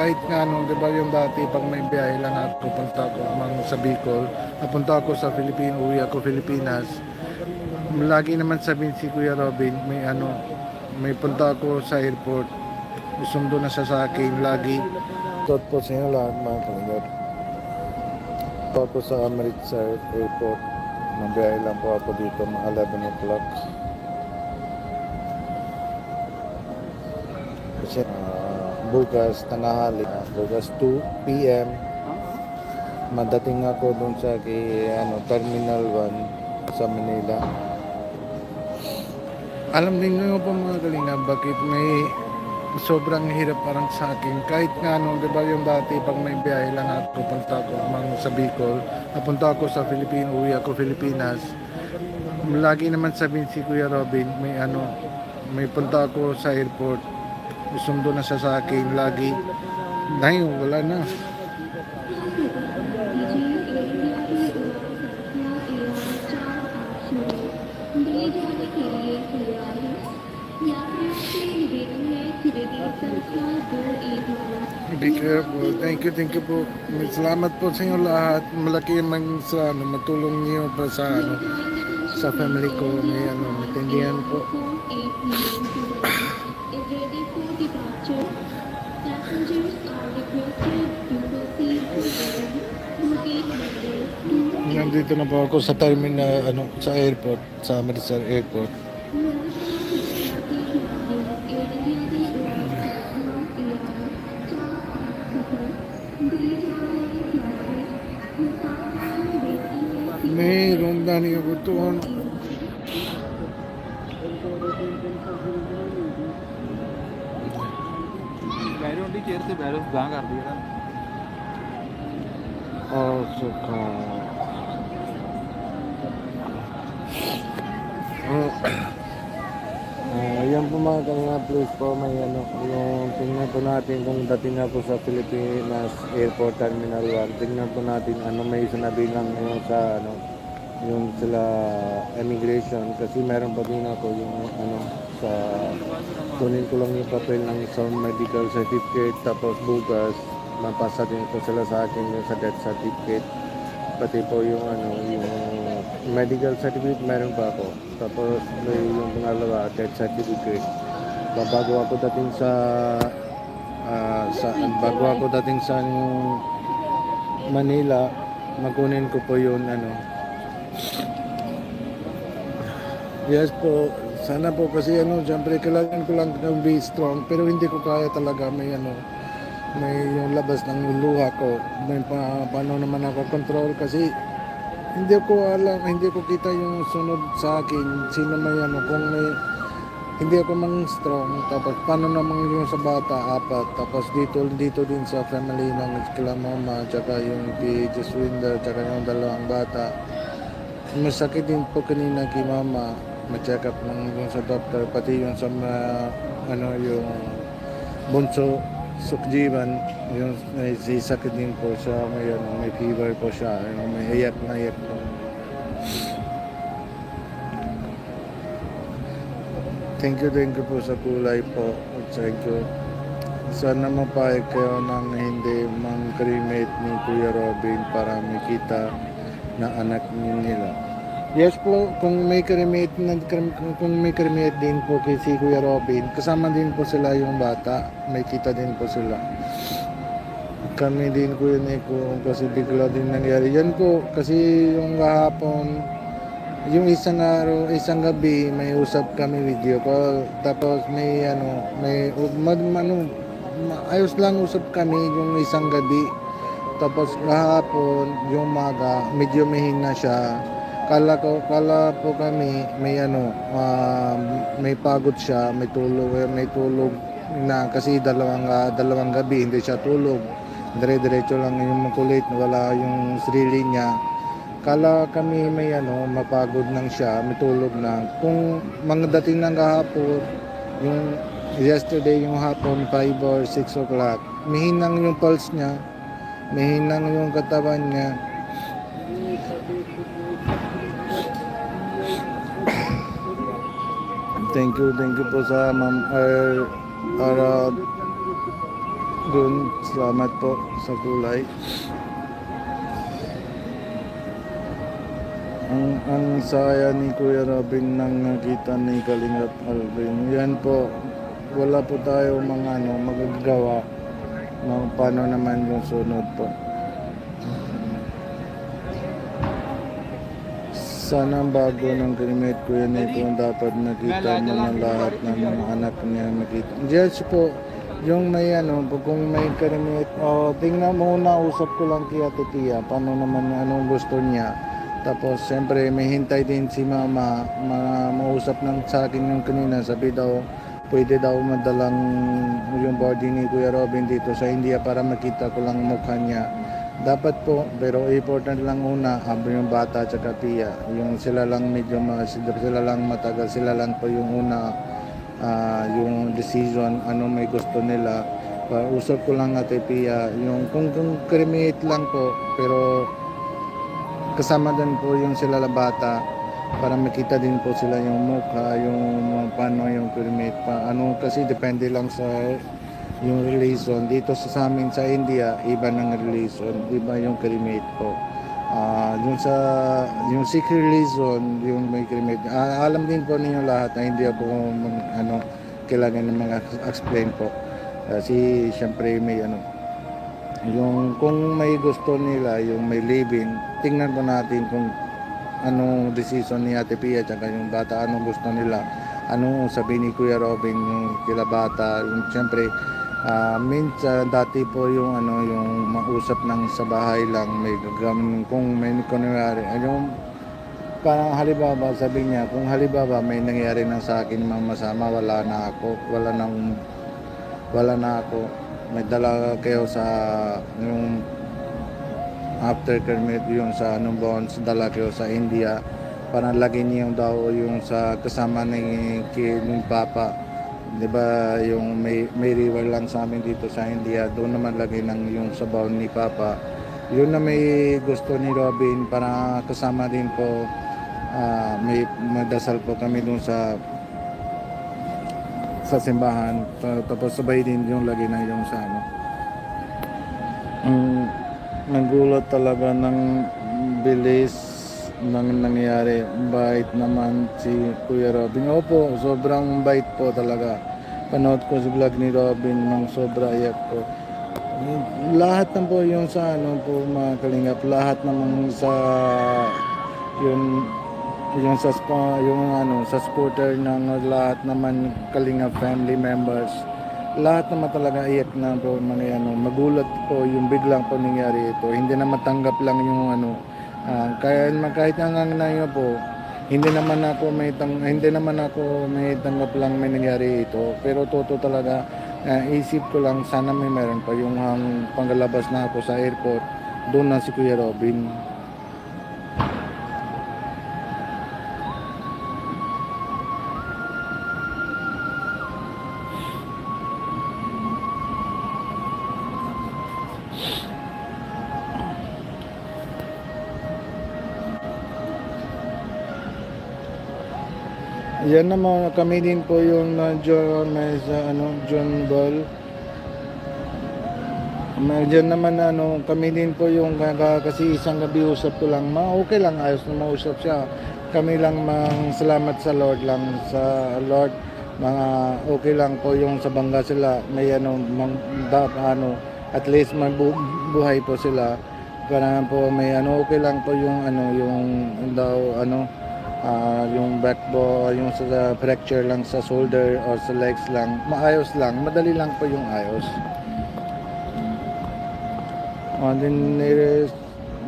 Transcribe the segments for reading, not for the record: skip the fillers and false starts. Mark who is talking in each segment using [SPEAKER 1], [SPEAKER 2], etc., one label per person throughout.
[SPEAKER 1] kahit nga ano, di ba yung dati pag may biyahe lang ako, punta ako sa Bicol, napunta ako sa Philippines, uwi ako Pilipinas, lagi naman sabihin si Kuya Robin, may punta ako sa airport, isundo na siya sa akin lagi. Tot po sa inyo lahat mga kalingap. Po ako sa Amaritza Airport, mabiyahe lang po ako dito mga 11 o'clock. Kasi bukas tanghali, bukas 2 PM madating ako doon sa Terminal 1 sa Manila. Alam din nyo po mga kalingap bakit may sobrang hirap parang sa akin kahit nga ano, di ba yung dati pag may biyahe lang ako, punta ako sa Bicol, napunta ako sa Philippines, uwi ako Pilipinas, lagi naman sabihin si Kuya Robin, may punta ako sa airport, isundo na siya sa akin lagi. Dahil wala na. Be careful. Thank you po. Salamat po sa inyo lahat. Malaki man sa matulong niyo pa sa family ko. May matindihan po. Nandito na po ako sa terminal, sa airport, sa Amarisar Airport. Mayroon na niyo ko doon.
[SPEAKER 2] बैरों D chair से बैरों गां कर दिया
[SPEAKER 1] Oh, suka. Ayan po mga kanina, please po, may yung tingnan po natin kung dating na po sa Pilipinas Airport Terminal 1, tingnan po natin may sinabi lang yung sa yung sila immigration, kasi meron pa din ako yung sa kunin ko lang yung papel ng isang medical certificate, tapos bukas mapasa din po sila sa akin yung sa death certificate, pati po yung yung medical certificate meron pa ako, tapos may yung pangalawa death certificate. Bago ako dating sa Manila, makunin ko po yun yes po, sana po kasi syempre kailangan ko lang be strong, pero hindi ko kaya talaga, may yung labas ng luha ko, may paano naman ako control, kasi hindi ko alam, hindi ko kita yung sunod sa akin, sino may kung may hindi ako mang strong, tapos paano naman yung sa bata, 4, tapos dito din sa family ng kila mama, tsaka yung kay Jeswinder, tsaka yung 2 bata. Masakit din po kanina kay mama, ma-check up ng yung sa doctor, pati yung sa yung bunso Sukjiban, yung may sakit din po siya, may fever po siya, may iyak po. Thank you po sa kulay po. Thank you. Sana mapayag kayo nang hindi mang-cremate ni Kuya Robin para makita na anak nila. Yes po, kung may cremate din po kay si Kuya Robin, kasama din po sila yung bata, may kita din po sila. Kami din ko yun kasi bigla din nangyari. Yan po, kasi yung kahapon, yung isang gabi, may usap kami video call, tapos ayos lang usap kami yung isang gabi, tapos kahapon yung maga medyo mahina siya, kala po kami may pagod siya, may tulog na, kasi dalawang gabi hindi siya tulog, dire-diretso lang yung makulit, wala yung sarili niya. Kala kami may mapagod nang siya, matulog na. Kung mga dating ng kahapon, yung yesterday yung hapon 5 or 6 o'clock, mihinang yung pulse niya, mihinang yung katawan niya. Thank you po sa Ma'am Arad. Dun, salamat po sa gulay. Ang saya ni Kuya Robin nang nakita ni Kalingap Alvin. Yan po, wala po tayo mga magagawa ng paano naman yung sunod po. Sana ang bago ng Kalimit Kuya Nico dapat nakita mo ng lahat ng mga anak niya makita. Yes po, yung may kung may Kalimit, tingnan mo na, usap ko lang kay Ate Tia, paano naman anong gusto niya. Tapos siyempre may hintay din si mama, mausap ng sa akin yung kanina, sabi daw pwede daw madalang yung body ni Kuya Robin dito sa India para makita ko lang mukha niya. Dapat po, pero important lang una, yung bata at Pia, yung sila lang medyo sila lang matagal, sila lang po yung una, yung decision, ano may gusto nila. Usap ko lang Ate Pia, yung kung cremate lang po, pero kasama din po yung sila la bata para makita din po sila yung mukha, yung paano yung cremate pa. Kasi depende lang sa yung religion. Dito sa amin sa India, iba ng religion, iba yung cremate po. Yung Sikh religion, yung may cremate. Alam din po ninyo lahat na hindi ako kailangan ng mga explain po. Kasi syempre may yung kung may gusto nila, yung may living, tingnan po natin kung anong decision ni Ate Pia at yung bata, anong gusto nila, anong sabi ni Kuya Robin yung kila bata. Yung siyempre minsan dati po yung yung mausap ng sa bahay lang, may gagawin kung may kunwari yung parang halimbawa sabi niya, kung halimbawa may nangyari na sa akin masama, wala na ako, may dala kayo sa yung after cremate, yung sa bonds, dala kayo sa India para lagyan niyo daw yung sa kasama ng Papa, di ba, yung may river lang sa amin dito sa India, doon naman lagay ng yung sabaw ni Papa. Yun na may gusto ni Robin para kasama din po. May madasal po kami doon sa simbahan, tapos sabay din yung lagi na yung sa nagulat talaga ng bilis ng nangyari. Bait naman si Kuya Robin. Opo, sobrang bait po talaga. Panood ko sa vlog ni Robin ng sobra iyak ko. Lahat na po yung sa po mga kalingap, lahat naman sa yung sa scooter ng lahat naman Kalingap family members, lahat naman talaga iyak na po mga magulat po yung biglang po nangyari ito. Hindi na matanggap lang yung kahit na yun po, hindi naman ako may tanggap lang may nangyari ito, pero totoo talaga. Isip ko lang sana may meron pa yung panglalabas na ako sa airport, doon na si Kuya Robin. Yan naman kami din po yung John Ball. Diyan naman kami din po yung kasi isang gabi usap ko lang, okay lang, ayos na mausap siya. Kami lang salamat sa Lord lang, sa Lord, mga okay lang po yung sa bangga sila, may at least buhay po sila. Para po may okay lang po yung yung backbone, yung sa fracture lang sa shoulder or sa legs lang, maayos lang, madali lang po yung ayos.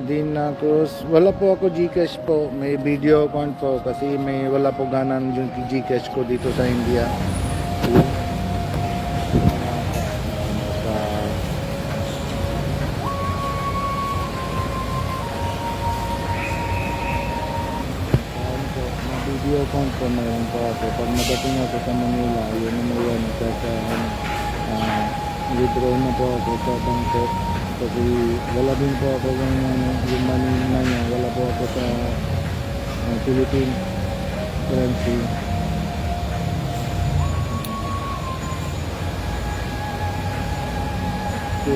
[SPEAKER 1] Din Cruz, wala po ako Gcash po, may video account po kasi wala po ganan yung Gcash ko dito sa India. Video account po mayroon po ako. Pag nadating ako sa Manila, yun naman yun, withdraw na po ako sa bangko. Kasi wala din po ako yung money na niya, wala po ako sa Philippine currency.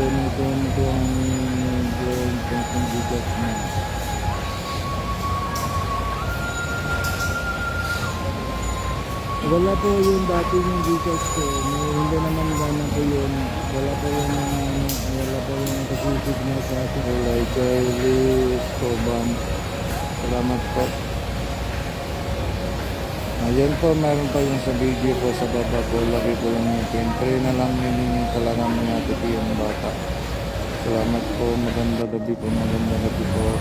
[SPEAKER 3] ito ang drawing kung bigat na. Wala po yung dati yung Gcash ko. Hindi naman gana po yun. Wala po yung nakasisig na sa akin. Kulay Kylie Sobam. Salamat po. Ayan po, meron pa yung sa video po sa baba po. Lagi po yung pin. Pray na lang yung talagang mga titi yung bata. Salamat po. Maganda gabi po. Maganda gabi po.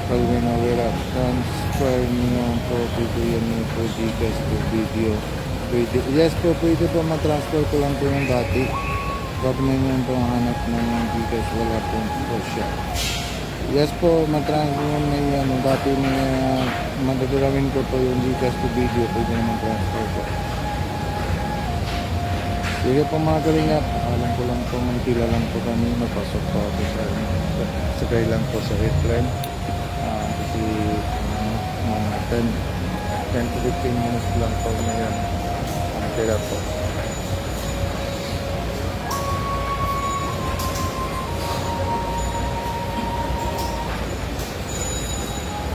[SPEAKER 3] Calvin Avera, transfer niyo po dito yan po Gcash po video. Pwede, yes po, pwede po matransfer ko lang po yung dati. Government yun po ang hanap ng Gcash, wala po siya. Yes po, matransfer mo may dati may madadalawin ko po yung Gcash to video, pwede naman transfer po. Sige po mga kalingap, alam ko lang po, may tila lang po kami, napasok po ako sakay lang po sa airplane. Kasi mga 10 to 15 minutes lang po ngayon. Ang tira po.